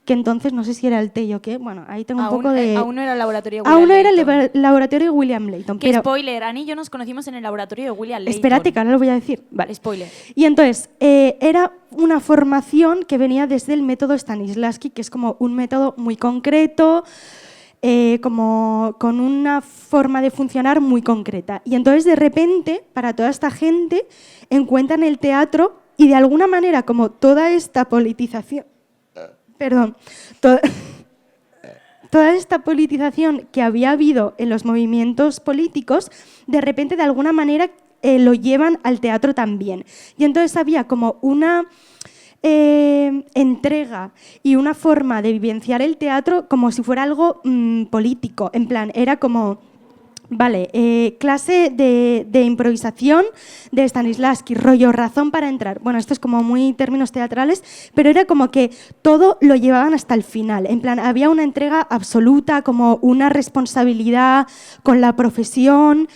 que entonces no sé si era el TEI o qué. Bueno, ahí tengo un poco de... Aún no era el laboratorio de William Aún no era Layton. el laboratorio de William Layton. Que pero... spoiler, Ani y yo nos conocimos en el laboratorio de William Layton. Espérate, que ahora lo voy a decir. Vale. Spoiler. Y entonces, era una formación que venía desde el método Stanislavski, que es como un método muy concreto, como con una forma de funcionar muy concreta. Y entonces, de repente, para toda esta gente, encuentran el teatro y de alguna manera, como toda esta politización... Perdón. Toda esta politización que había habido en los movimientos políticos, de repente, de alguna manera, lo llevan al teatro también. Y entonces había como una entrega y una forma de vivenciar el teatro como si fuera algo político. En plan, era como... Vale, clase de improvisación de Stanislavski, rollo razón para entrar. Bueno, esto es como muy términos teatrales, pero era como que todo lo llevaban hasta el final. En plan, había una entrega absoluta, como una responsabilidad con la profesión.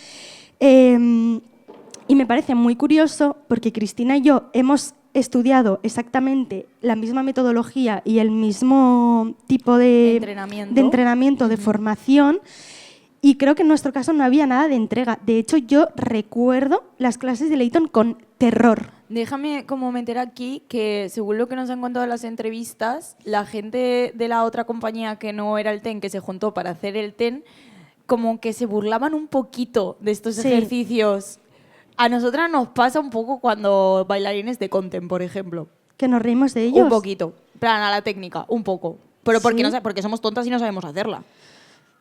Y me parece muy curioso porque Cristina y yo hemos estudiado exactamente la misma metodología y el mismo tipo de entrenamiento, de formación. Y creo que en nuestro caso no había nada de entrega. De hecho, yo recuerdo las clases de Layton con terror. Déjame como meter aquí que, según lo que nos han contado en las entrevistas, la gente de la otra compañía que no era el TEN, que se juntó para hacer el TEN, como que se burlaban un poquito de estos ejercicios. A nosotras nos pasa un poco cuando bailarines de Contem, por ejemplo. ¿Que nos reímos de ellos? Un poquito. Plan, a la técnica, un poco. Pero porque, ¿Sí? porque somos tontas y no sabemos hacerla.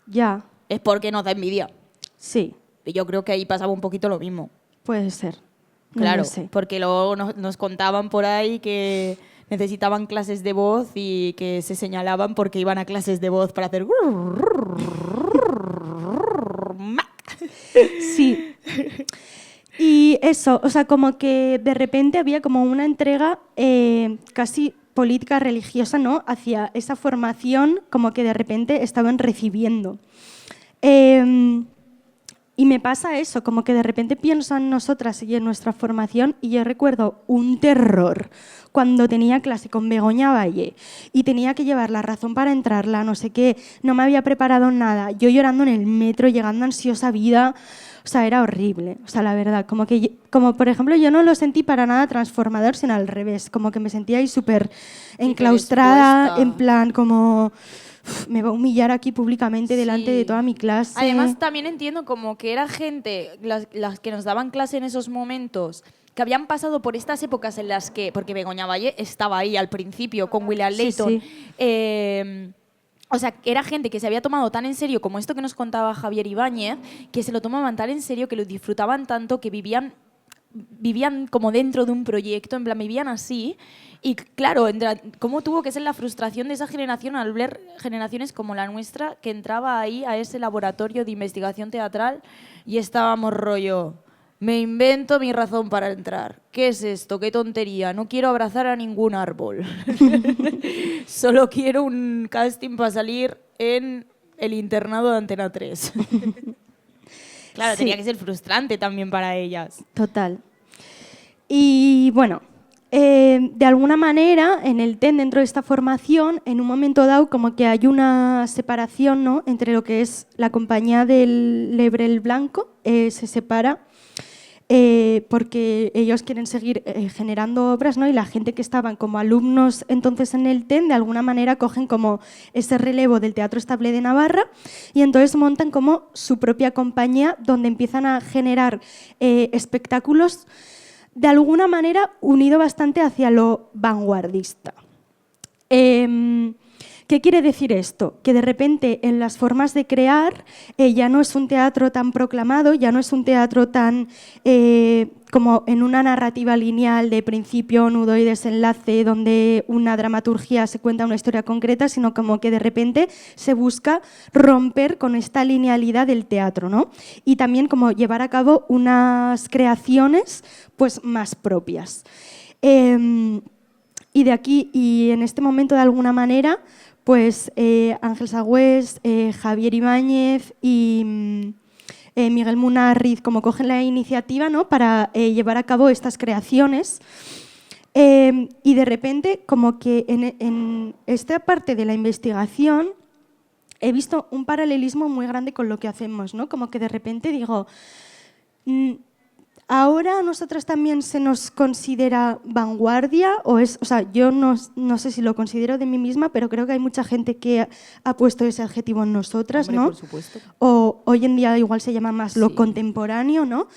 Ya. Es porque nos da envidia. Sí. Y yo creo que ahí pasaba un poquito lo mismo. Puede ser. No Claro, lo sé. porque luego nos contaban por ahí que necesitaban clases de voz y que se señalaban porque iban a clases de voz para hacer... Sí. Y eso, o sea, como que de repente había como una entrega casi política religiosa, ¿no?, hacia esa formación como que de repente estaban recibiendo. Y me pasa eso, como que de repente pienso en nosotras y en nuestra formación y yo recuerdo un terror cuando tenía clase con Begoña Valle y tenía que llevar la razón para entrarla, no sé qué, no me había preparado nada, yo llorando en el metro, llegando ansiosa vida, o sea, era horrible, o sea, la verdad, como por ejemplo yo no lo sentí para nada transformador, sino al revés, como que me sentía ahí súper enclaustrada, en plan como... me va a humillar aquí públicamente delante de toda mi clase. Además, también entiendo como que era gente, las que nos daban clase en esos momentos, que habían pasado por estas épocas en las que, porque Begoña Valle estaba ahí al principio con William Layton, sí. O sea, era gente que se había tomado tan en serio como esto que nos contaba Javier Ibáñez, que se lo tomaban tan en serio, que lo disfrutaban tanto, que vivían como dentro de un proyecto, en plan, vivían así. Y claro, cómo tuvo que ser la frustración de esa generación al ver generaciones como la nuestra, que entraba ahí a ese laboratorio de investigación teatral y estábamos rollo, me invento mi razón para entrar. ¿Qué es esto? ¿Qué tontería? No quiero abrazar a ningún árbol. Solo quiero un casting para salir en el internado de Antena 3. Claro, Sí. tenía que ser frustrante también para ellas. Total. Y bueno, de alguna manera, en el TEN, dentro de esta formación, en un momento dado, como que hay una separación, ¿no?, entre lo que es la compañía del Lebrel Blanco, se separa porque ellos quieren seguir generando obras, ¿no?, y la gente que estaban como alumnos entonces en el TEN, de alguna manera cogen como ese relevo del Teatro Estable de Navarra y entonces montan como su propia compañía donde empiezan a generar espectáculos de alguna manera unido bastante hacia lo vanguardista. ¿Qué quiere decir esto? Que de repente en las formas de crear ya no es un teatro tan proclamado, ya no es un teatro tan como en una narrativa lineal de principio, nudo y desenlace, donde una dramaturgia se cuenta una historia concreta, sino como que de repente se busca romper con esta linealidad del teatro, ¿no? Y también como llevar a cabo unas creaciones pues, más propias. Y de aquí, y en este momento de alguna manera, pues Ángel Sagüés, Javier Ibáñez y Miguel Munarriz como cogen la iniciativa, ¿no?, para llevar a cabo estas creaciones. Y de repente, como que en esta parte de la investigación he visto un paralelismo muy grande con lo que hacemos, ¿no? Como que de repente digo, ¿ahora a nosotras también se nos considera vanguardia? O sea, yo no sé si lo considero de mí misma, pero creo que hay mucha gente que ha puesto ese adjetivo en nosotras, Hombre, ¿no? por supuesto. O hoy en día igual se llama más lo contemporáneo, ¿no?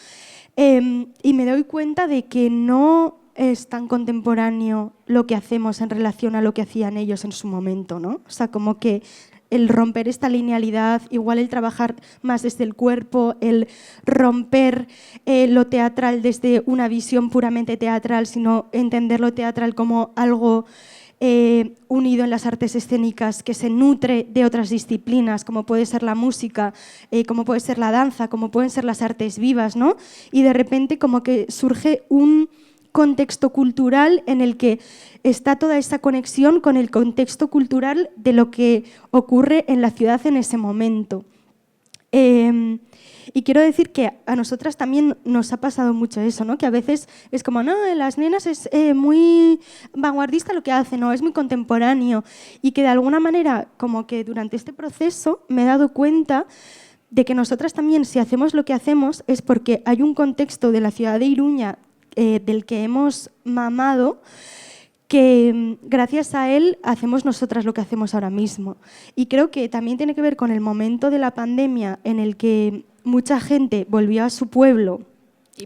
Y me doy cuenta de que no es tan contemporáneo lo que hacemos en relación a lo que hacían ellos en su momento, ¿no? O sea, como que el romper esta linealidad, igual el trabajar más desde el cuerpo, el romper lo teatral desde una visión puramente teatral, sino entender lo teatral como algo unido en las artes escénicas que se nutre de otras disciplinas, como puede ser la música, como puede ser la danza, como pueden ser las artes vivas, ¿no? Y de repente como que surge un contexto cultural en el que está toda esa conexión con el contexto cultural de lo que ocurre en la ciudad en ese momento. Y quiero decir que a nosotras también nos ha pasado mucho eso, ¿no? Que a veces es como, no, las nenas es muy vanguardista lo que hacen, no, es muy contemporáneo. Y que de alguna manera, como que durante este proceso me he dado cuenta de que nosotras también, si hacemos lo que hacemos, es porque hay un contexto de la ciudad de Iruña del que hemos mamado, que gracias a él hacemos nosotras lo que hacemos ahora mismo. Y creo que también tiene que ver con el momento de la pandemia en el que mucha gente volvió a su pueblo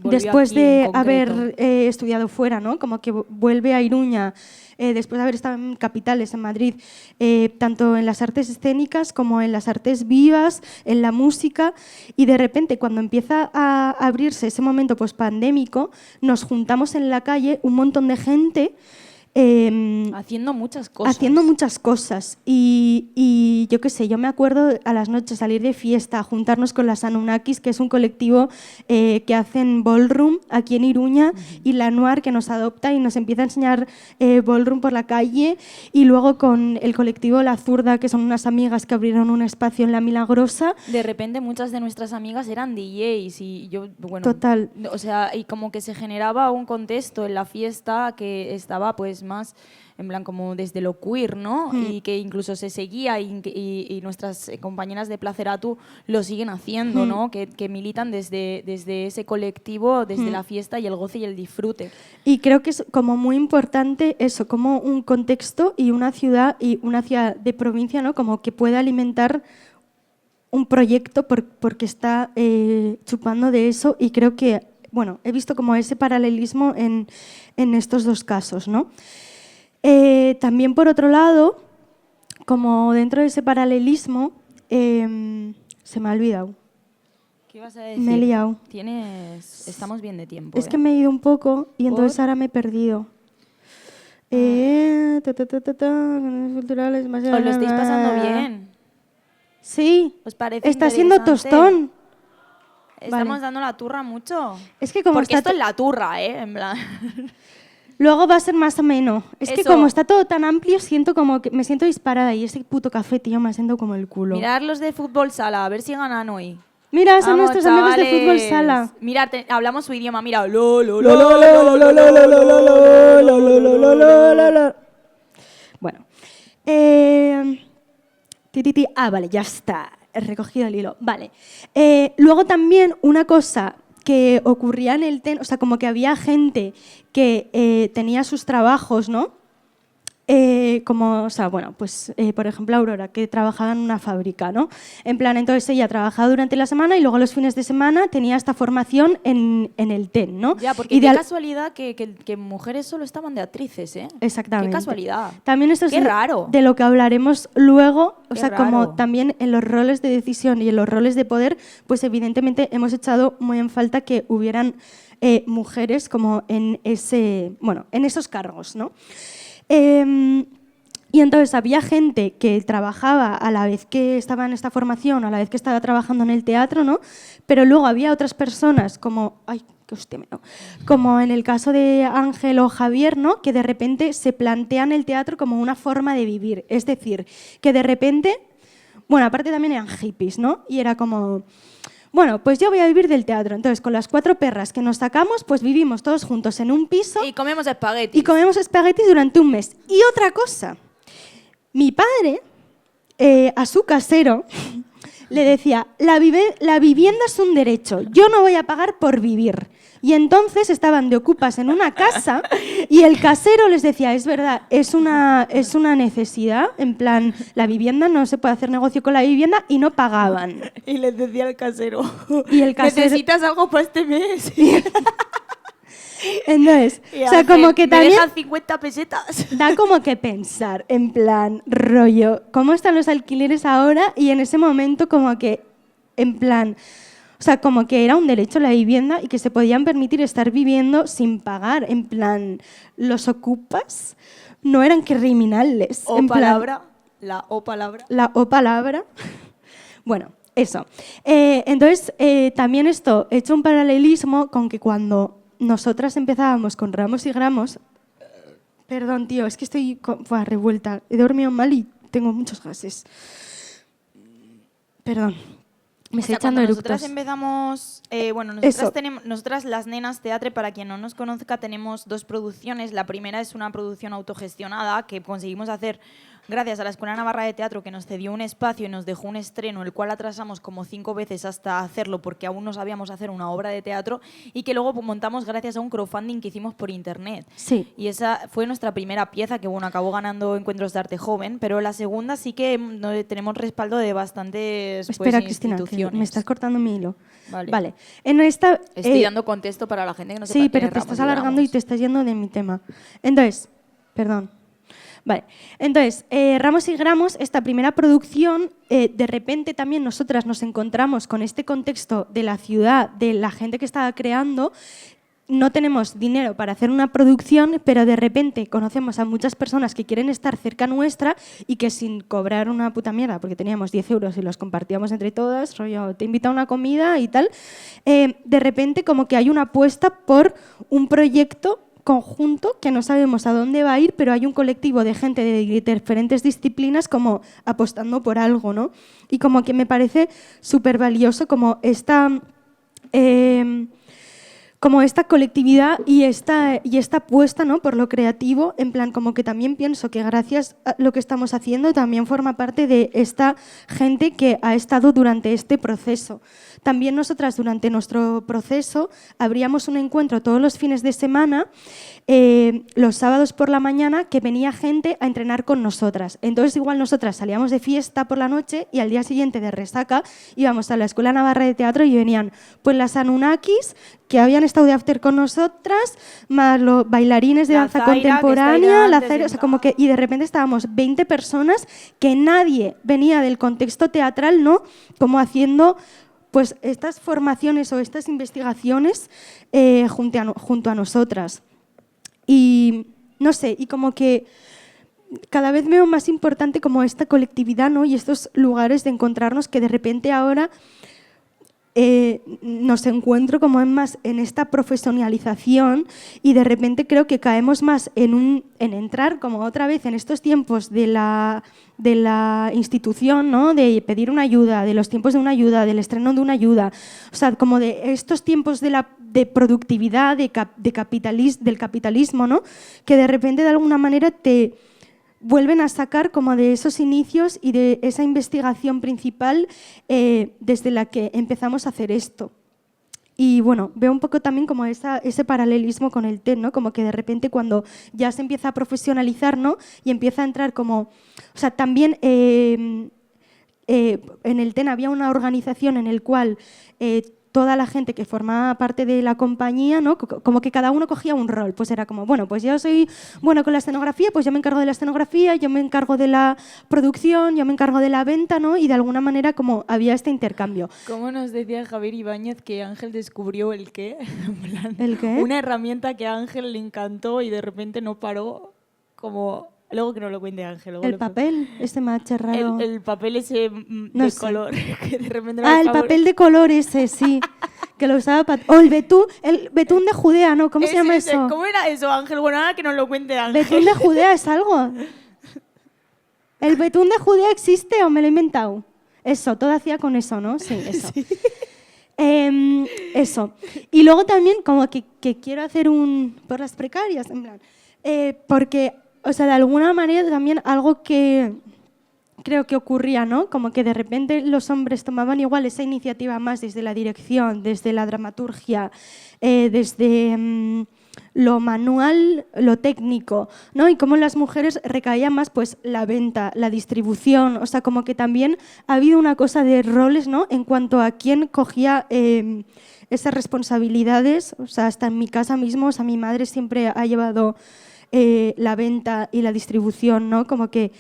después de haber estudiado fuera, ¿no? Como que vuelve a Iruña después de haber estado en capitales, en Madrid, tanto en las artes escénicas como en las artes vivas, en la música, y de repente cuando empieza a abrirse ese momento pospandémico, nos juntamos en la calle un montón de gente haciendo muchas cosas. Haciendo muchas cosas. Y yo qué sé, yo me acuerdo a las noches salir de fiesta, juntarnos con las Anunnakis, que es un colectivo que hacen ballroom aquí en Iruña, y la Noir, que nos adopta y nos empieza a enseñar ballroom por la calle, y luego con el colectivo La Zurda, que son unas amigas que abrieron un espacio en La Milagrosa. De repente muchas de nuestras amigas eran DJs y yo, bueno... Total. O sea, y como que se generaba un contexto en la fiesta que estaba pues más en plan como desde lo queer, ¿no? Y que incluso se seguía y nuestras compañeras de Placeratu lo siguen haciendo, ¿no? Que militan desde ese colectivo, desde la fiesta y el goce y el disfrute. Y creo que es como muy importante eso, como un contexto y una ciudad de provincia, ¿no? Como que pueda alimentar un proyecto porque está chupando de eso, y creo que, bueno, he visto como ese paralelismo en estos dos casos, ¿no? También, por otro lado, como dentro de ese paralelismo, se me ha olvidado. ¿Qué ibas a decir? Me he liado. Estamos bien de tiempo. Es que me he ido un poco y entonces ahora me he perdido. Culturales, ¿os lo estáis pasando bien? Sí. ¿Os parece está siendo tostón. Estamos dando la turra mucho. Es que como porque esto es la turra, en plan... Luego va a ser más ameno. Es Eso. que como está todo tan amplio, siento como que me siento disparada, y ese puto café, tío, me ha sentado como el culo. Mirad los de fútbol sala, a ver si ganan hoy. Mira, son nuestros amigos de fútbol sala. Mira, hablamos su idioma, mira. Bueno. Vale, ya está. He recogido el hilo. Vale. Luego también una cosa que ocurría en el TEN, o sea, como que había gente que tenía sus trabajos, ¿no? Como, o sea, bueno, pues, por ejemplo, Aurora, que trabajaba en una fábrica, ¿no? En plan, entonces ella trabajaba durante la semana y luego los fines de semana tenía esta formación en el TEN, ¿no? Ya, porque qué casualidad que mujeres solo estaban de actrices, ¿eh? Exactamente. Qué casualidad. También esto qué es raro. De lo que hablaremos luego, o qué sea, raro. como también en los roles de decisión y en los roles de poder, pues evidentemente hemos echado muy en falta que hubieran mujeres como en esos cargos, ¿no? Y entonces había gente que trabajaba a la vez que estaba en esta formación, a la vez que estaba trabajando en el teatro, ¿no? Pero luego había otras personas como, como en el caso de Ángel o Javier, ¿no? Que de repente se plantean el teatro como una forma de vivir. Es decir, que de repente, bueno, aparte también eran hippies, ¿no? Y era como, bueno, pues yo voy a vivir del teatro. Entonces, con las 4 perras que nos sacamos, pues vivimos todos juntos en un piso. Y comemos espaguetis. Y comemos espaguetis durante un mes. Y otra cosa, mi padre, a su casero, le decía, la vivienda es un derecho, yo no voy a pagar por vivir. Y entonces estaban de ocupas en una casa y el casero les decía, es verdad, es una necesidad, en plan, la vivienda, no se puede hacer negocio con la vivienda, y no pagaban. Y les decía al casero, y el casero, ¿necesitas algo para este mes? Entonces, o sea, como que también me dejan 50 pesetas. Da como que pensar, en plan, rollo, ¿cómo están los alquileres ahora? Y en ese momento como que, en plan, o sea, como que era un derecho la vivienda y que se podían permitir estar viviendo sin pagar. En plan, los ocupas no eran criminales. O en palabra, plan, la o palabra. La o palabra. Bueno, eso. Entonces, también esto, he hecho un paralelismo con que cuando nosotras empezábamos con Ramos y Gramos... Perdón, tío, es que estoy revuelta. He dormido mal y tengo muchos gases. Perdón. Me estoy echando eructos. Nosotras empezamos... nosotras las Nenas Teatre, para quien no nos conozca, tenemos 2 producciones. La primera es una producción autogestionada que conseguimos hacer gracias a la Escuela Navarra de Teatro, que nos cedió un espacio y nos dejó un estreno, el cual atrasamos como 5 veces hasta hacerlo porque aún no sabíamos hacer una obra de teatro, y que luego montamos gracias a un crowdfunding que hicimos por internet. Sí. Y esa fue nuestra primera pieza, que bueno, acabó ganando Encuentros de Arte Joven, pero la segunda sí que tenemos respaldo de bastantes Cristina, instituciones. me estás cortando mi hilo. Vale. En esta, estoy dando contexto para la gente que no sepa. Sí, pero te estás alargando y te estás yendo de mi tema. Entonces, perdón. Vale, entonces, Ramos y Gramos, esta primera producción, de repente también nosotras nos encontramos con este contexto de la ciudad, de la gente que estaba creando. No tenemos dinero para hacer una producción, pero de repente conocemos a muchas personas que quieren estar cerca nuestra y que sin cobrar una puta mierda, porque teníamos 10 euros y los compartíamos entre todas, rollo, te invito a una comida y tal, de repente como que hay una apuesta por un proyecto conjunto que no sabemos a dónde va a ir, pero hay un colectivo de gente de diferentes disciplinas como apostando por algo, ¿no? Y como que me parece súper valioso como esta colectividad y esta apuesta, ¿no?, por lo creativo, en plan como que también pienso que gracias a lo que estamos haciendo también forma parte de esta gente que ha estado durante este proceso. También nosotras durante nuestro proceso abríamos un encuentro todos los fines de semana, los sábados por la mañana, que venía gente a entrenar con nosotras. Entonces igual nosotras salíamos de fiesta por la noche y al día siguiente de resaca íbamos a la Escuela Navarra de Teatro y venían pues las Anunnakis que habían estado de after con nosotras, más los bailarines de danza contemporánea, la Zaira, o sea, como que, y de repente estábamos 20 personas que nadie venía del contexto teatral, ¿no?, como haciendo pues estas formaciones o estas investigaciones junto a nosotras. Y no sé, y como que cada vez veo más importante como esta colectividad, ¿no?, y estos lugares de encontrarnos que de repente ahora nos encuentro como en esta profesionalización y de repente creo que caemos más en entrar como otra vez en estos tiempos de la institución, ¿no? De pedir una ayuda, de los tiempos de una ayuda, del estreno de una ayuda, o sea, como de estos tiempos de productividad, del capitalismo, ¿no? Que de repente de alguna manera te vuelven a sacar como de esos inicios y de esa investigación principal desde la que empezamos a hacer esto. Y bueno, veo un poco también como ese paralelismo con el TED, ¿no? Como que de repente cuando ya se empieza a profesionalizar, ¿no? Y empieza a entrar como... O sea, también en el TED había una organización en la cual toda la gente que formaba parte de la compañía, ¿no? Como que cada uno cogía un rol. Pues era como, bueno, pues yo soy bueno con la escenografía, pues yo me encargo de la escenografía, yo me encargo de la producción, yo me encargo de la venta, ¿no? Y de alguna manera como había este intercambio. ¿Cómo nos decía Javier Ibáñez que Ángel descubrió el qué? ¿El qué? Una herramienta que a Ángel le encantó y de repente no paró, como... Luego que no lo cuente Ángel. El papel, ese mache raro. El papel ese no de sé. color. Que de repente el papel de color ese, sí. Que lo usaba o el betún de Judea, ¿no? ¿Cómo se llama eso? ¿Cómo era eso, Ángel? Bueno, ahora que nos lo cuente Ángel. ¿Betún de Judea es algo? ¿El betún de Judea existe o me lo he inventado? Eso, todo hacía con eso, ¿no? Sí, eso. Sí. Eso. Y luego también como que quiero hacer por las precarias, en plan, porque... O sea, de alguna manera también algo que creo que ocurría, ¿no? Como que de repente los hombres tomaban igual esa iniciativa más desde la dirección, desde la dramaturgia, desde lo manual, lo técnico, ¿no? Y como las mujeres recaían más pues la venta, la distribución, o sea, como que también ha habido una cosa de roles, ¿no? En cuanto a quién cogía esas responsabilidades, o sea, hasta en mi casa mismo, o sea, mi madre siempre ha llevado la venta y la distribución, ¿no? Como que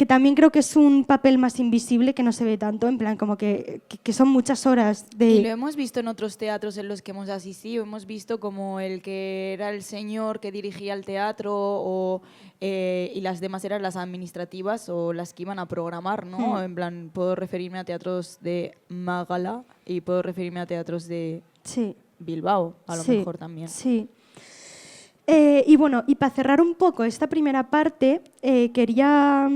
también creo que es un papel más invisible que no se ve tanto, en plan como que son muchas horas de... Y lo hemos visto en otros teatros en los que hemos asistido, hemos visto como el que era el señor que dirigía el teatro y las demás eran las administrativas o las que iban a programar, ¿no? En plan, puedo referirme a teatros de Mágala y puedo referirme a teatros de Bilbao, a lo mejor también. Sí. Y bueno, y para cerrar un poco esta primera parte, quería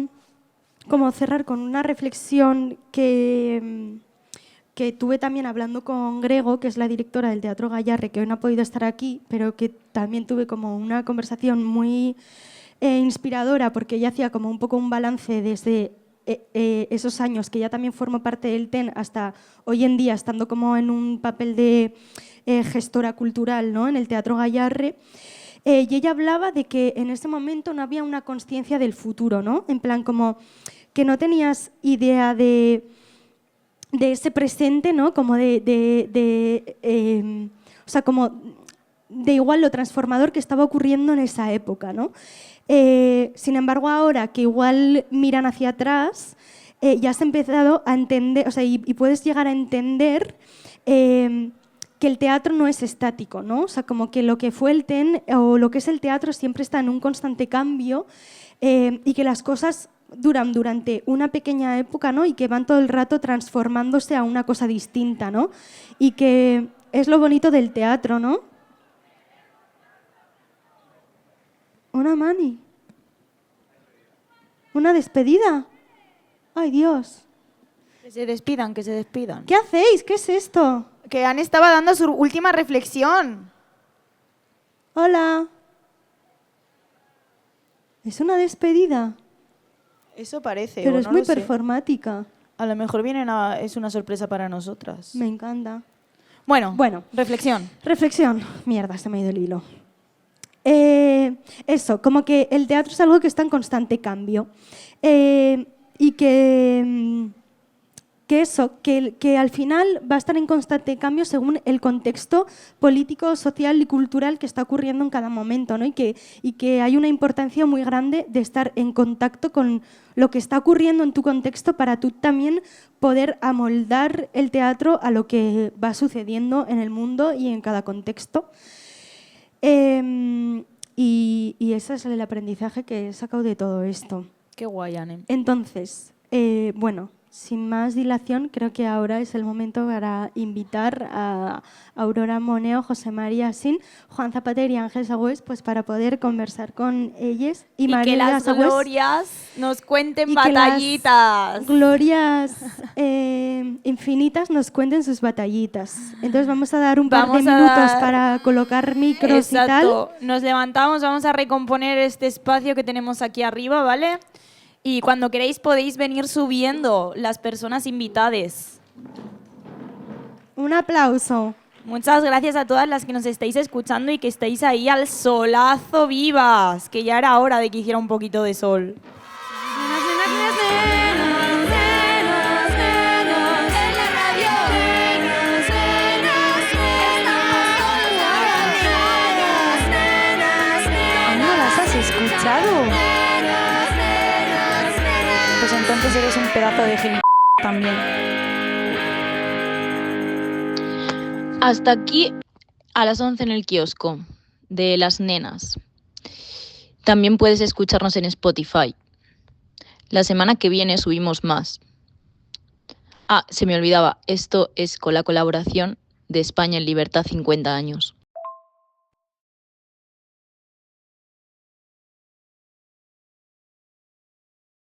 como cerrar con una reflexión que tuve también hablando con Grego, que es la directora del Teatro Gayarre, que hoy no ha podido estar aquí, pero que también tuve como una conversación muy inspiradora, porque ella hacía como un poco un balance desde esos años, que ya también formó parte del TEN, hasta hoy en día, estando como en un papel de gestora cultural, ¿no? En el Teatro Gayarre. Y ella hablaba de que en ese momento no había una consciencia del futuro, ¿no? En plan, como que no tenías idea de ese presente, ¿no? Como o sea, como de igual lo transformador que estaba ocurriendo en esa época, ¿no? Sin embargo, ahora que igual miran hacia atrás, ya has empezado a entender, o sea, y puedes llegar a entender que el teatro no es estático, ¿no? O sea, como que lo que fue el TEN o lo que es el teatro siempre está en un constante cambio y que las cosas duran durante una pequeña época, ¿no? Y que van todo el rato transformándose a una cosa distinta, ¿no? Y que es lo bonito del teatro, ¿no? Una mani. Una despedida. Ay, Dios. Que se despidan, que se despidan. ¿Qué hacéis? ¿Qué es esto? Que Anne estaba dando su última reflexión. Hola. ¿Es una despedida? Eso parece. Pero o es no muy lo sé. performática. A lo mejor es una sorpresa para nosotras. Me encanta. Bueno, reflexión. Mierda, se me ha ido el hilo. Eso, como que el teatro es algo que está en constante cambio. Y que al final va a estar en constante cambio según el contexto político, social y cultural que está ocurriendo en cada momento, ¿no? Y que hay una importancia muy grande de estar en contacto con lo que está ocurriendo en tu contexto para tú también poder amoldar el teatro a lo que va sucediendo en el mundo y en cada contexto. Y ese es el aprendizaje que he sacado de todo esto. Qué guay, Anne. Entonces, bueno, sin más dilación, creo que ahora es el momento para invitar a Aurora Moneo, José María Sin, Juan Zapater y Ángel Sagüés, pues para poder conversar con ellos y que las Sagüés, glorias nos cuenten batallitas. Que las glorias infinitas nos cuenten sus batallitas. Entonces vamos a dar un par de minutos para colocar micros. Exacto. Y tal. Nos levantamos, vamos a recomponer este espacio que tenemos aquí arriba, ¿vale? Y cuando queréis podéis venir subiendo las personas invitadas. Un aplauso. Muchas gracias a todas las que nos estáis escuchando y que estáis ahí al solazo vivas, que ya era hora de que hiciera un poquito de sol. ¿No las has escuchado? Pues entonces eres un pedazo de gilipollas también. Hasta aquí a las 11 en el kiosco de Las Nenas. También puedes escucharnos en Spotify. La semana que viene subimos más. Se me olvidaba, esto es con la colaboración de España en Libertad 50 años.